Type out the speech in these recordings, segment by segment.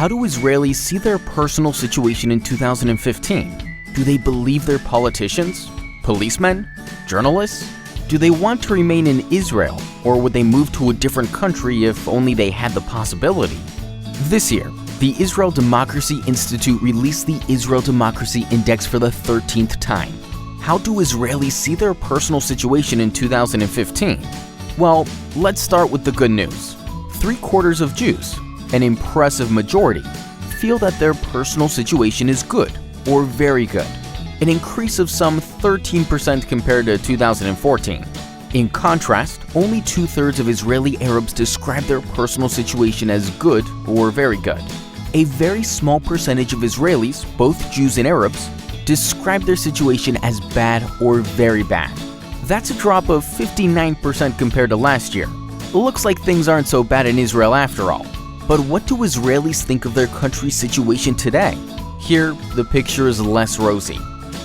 How do Israelis see their personal situation in 2015? Do they believe their politicians, policemen, journalists? Do they want to remain in Israel, or would they move to a different country if only they had the possibility? This year, the Israel Democracy Institute released the Israel Democracy Index for the 13th time. How do Israelis see their personal situation in 2015? Well, let's start with the good news. 3/4 of Jews, an impressive majority, feel that their personal situation is good or very good, an increase of some 13% compared to 2014. In contrast, only 2/3 of Israeli Arabs describe their personal situation as good or very good. A very small percentage of Israelis, both Jews and Arabs, describe their situation as bad or very bad. That's a drop of 59% compared to last year. It looks like things aren't so bad in Israel after all. But what do Israelis think of their country's situation today? Here, the picture is less rosy.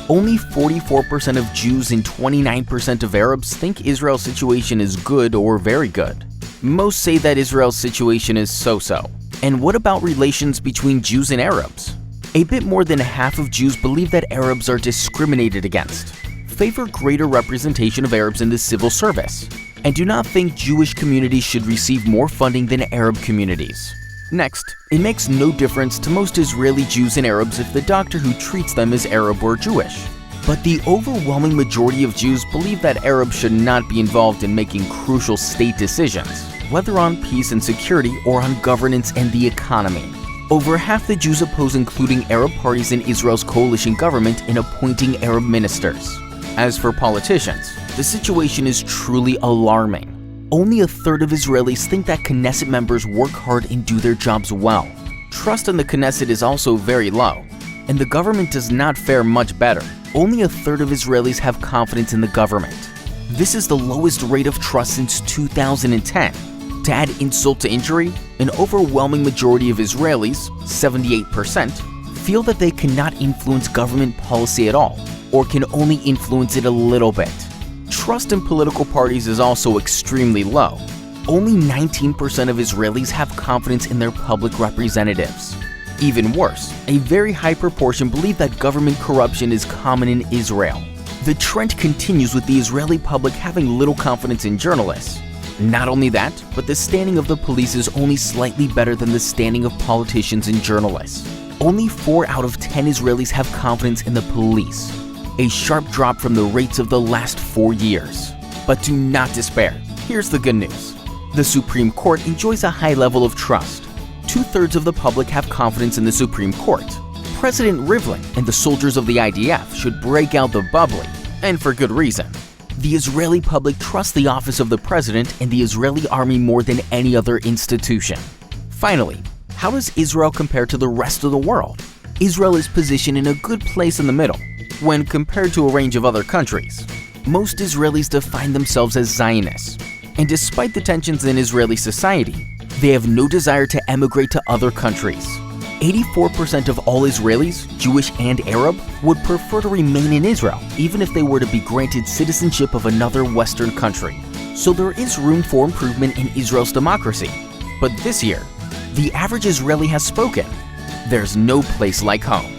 Only 44% of Jews and 29% of Arabs think Israel's situation is good or very good. Most say that Israel's situation is so-so. And what about relations between Jews and Arabs? A bit more than half of Jews believe that Arabs are discriminated against, favor greater representation of Arabs in the civil service, and do not think Jewish communities should receive more funding than Arab communities. Next, it makes no difference to most Israeli Jews and Arabs if the doctor who treats them is Arab or Jewish. But the overwhelming majority of Jews believe that Arabs should not be involved in making crucial state decisions, whether on peace and security or on governance and the economy. Over half the Jews oppose including Arab parties in Israel's coalition government in appointing Arab ministers. As for politicians, the situation is truly alarming. Only 1/3 of Israelis think that Knesset members work hard and do their jobs well. Trust in the Knesset is also very low, and the government does not fare much better. Only 1/3 of Israelis have confidence in the government. This is the lowest rate of trust since 2010. To add insult to injury, an overwhelming majority of Israelis, 78%, feel that they cannot influence government policy at all, or can only influence it a little bit. Trust in political parties is also extremely low. Only 19% of Israelis have confidence in their public representatives. Even worse, a very high proportion believe that government corruption is common in Israel. The trend continues with the Israeli public having little confidence in journalists. Not only that, but the standing of the police is only slightly better than the standing of politicians and journalists. Only 4 out of 10 Israelis have confidence in the police, a sharp drop from the rates of the last 4 years. But do not despair. Here's the good news. The Supreme Court enjoys a high level of trust. 2/3 of the public have confidence in the Supreme Court. President Rivlin and the soldiers of the IDF should break out the bubbly, and for good reason. The Israeli public trusts the office of the president and the Israeli army more than any other institution. Finally, how does Israel compare to the rest of the world? Israel is positioned in a good place in the middle when compared to a range of other countries. Most Israelis define themselves as Zionists, and despite the tensions in Israeli society, they have no desire to emigrate to other countries. 84% of all Israelis, Jewish and Arab, would prefer to remain in Israel, even if they were to be granted citizenship of another Western country. So there is room for improvement in Israel's democracy. But this year, the average Israeli has spoken. There's no place like home.